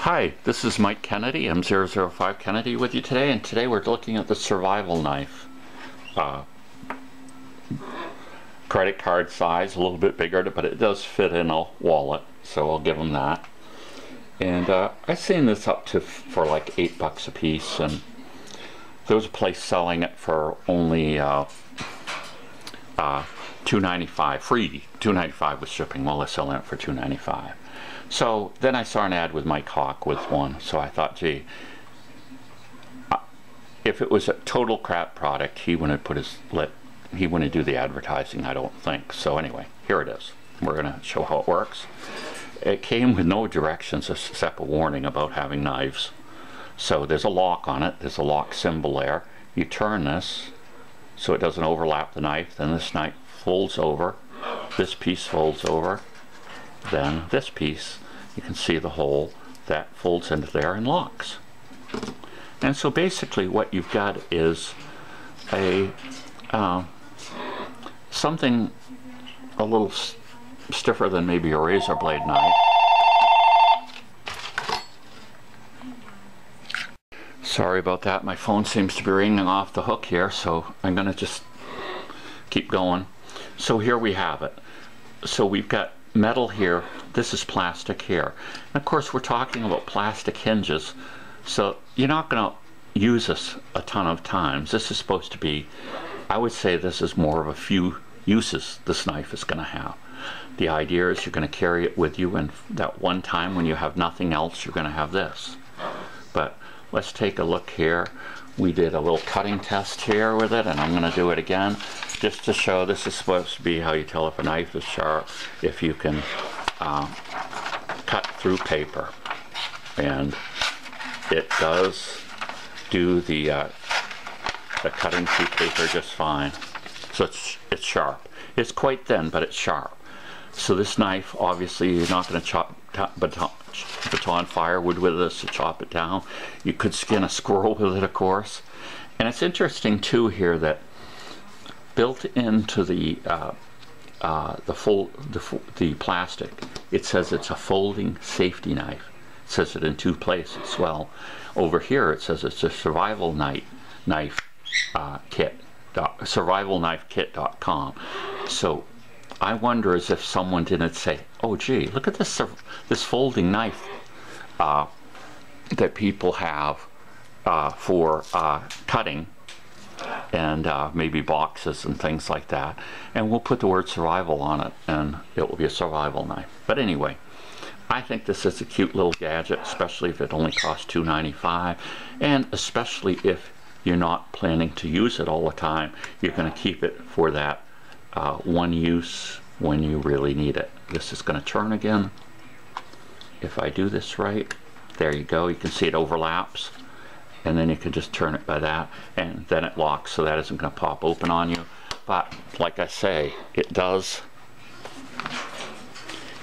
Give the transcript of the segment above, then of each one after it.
Hi, this is Mike Kennedy, M005 Kennedy with you today, and today we're looking at the survival knife. Credit card size, a little bit bigger, but it does fit in a wallet, so I'll give them that. And I've seen this up to for like $8 a piece, and there was a place selling it for only $2.95, free $2.95 with shipping. Well, they're selling it for $2.95. So then I saw an ad with Mike Hawk with one, so I thought, gee, if it was a total crap product, he wouldn't he wouldn't do the advertising, I don't think. So anyway, here it is. We're going to show how it works. It came with no directions except a warning about having knives. So there's a lock on it. There's a lock symbol there. You turn this so it doesn't overlap the knife. Then this knife folds over. This piece folds over. Then this piece, you can see the hole that folds into there and locks. And so basically what you've got is a something a little stiffer than maybe a razor blade knife. Sorry about that, my phone seems to be ringing off the hook here, so I'm gonna just keep going. So here we have it. So we've got metal here, this is plastic here. And of course we're talking about plastic hinges, so you're not going to use this a ton of times. This is supposed to be, I would say this is more of a few uses this knife is going to have. The idea is you're going to carry it with you, and that one time when you have nothing else, you're going to have this. But let's take a look here. We did a little cutting test here with it, and I'm going to do it again just to show this is supposed to be how you tell if a knife is sharp, if you can cut through paper. And it does do the cutting through paper just fine. So it's sharp. It's quite thin, but it's sharp. So this knife, obviously, you're not going to chop baton firewood with this to chop it down. You could skin a squirrel with it, of course. And it's interesting too here that built into the plastic, it says it's a folding safety knife. It says it in two places. Well, over here it says it's a survival knife kit, survivalknifekit.com. So I wonder as if someone didn't say, oh gee, look at this folding knife that people have for cutting and maybe boxes and things like that, and we'll put the word survival on it and it will be a survival knife. But anyway, I think this is a cute little gadget, especially if it only costs $2.95, and especially if you're not planning to use it all the time. You're going to keep it for that one use when you really need it. This is going to turn again. If I do this right, there you go. You can see it overlaps, and then you can just turn it by that, and then it locks, so that isn't going to pop open on you. But like I say, it does.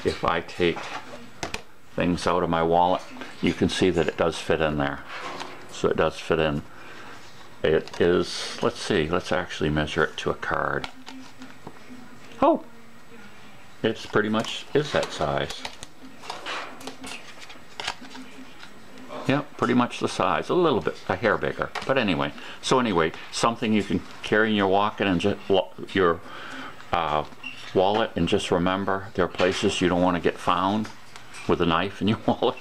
If I take things out of my wallet, you can see that it does fit in there. So it does fit in. It is, let's see, let's actually measure it to a card. Oh, it's pretty much is that size. Yep, pretty much the size, a little bit, a hair bigger, but anyway. So anyway, something you can carry in your wallet and just your wallet, and just remember, there are places you don't want to get found with a knife in your wallet.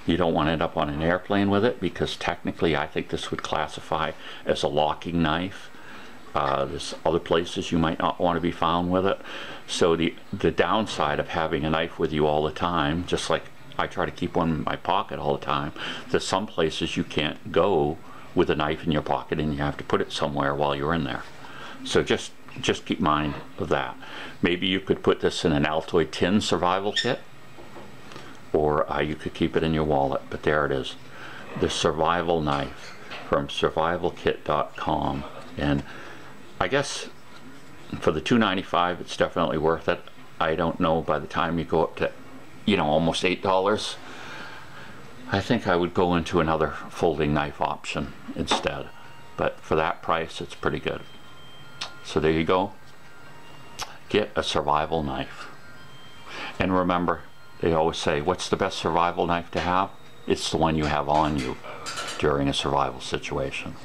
You don't want to end up on an airplane with it, because technically I think this would classify as a locking knife. There's other places you might not want to be found with it. So the downside of having a knife with you all the time, just like I try to keep one in my pocket all the time, there's some places you can't go with a knife in your pocket and you have to put it somewhere while you're in there. So just keep mind of that. Maybe you could put this in an Altoid tin survival kit, or you could keep it in your wallet. But there it is, the survival knife from survivalkit.com. And I guess for the $2.95 it's definitely worth it. I don't know, by the time you go up to, you know, almost $8, I think I would go into another folding knife option instead. But for that price, it's pretty good. So there you go. Get a survival knife. And remember, they always say, what's the best survival knife to have? it's the one you have on you during a survival situation.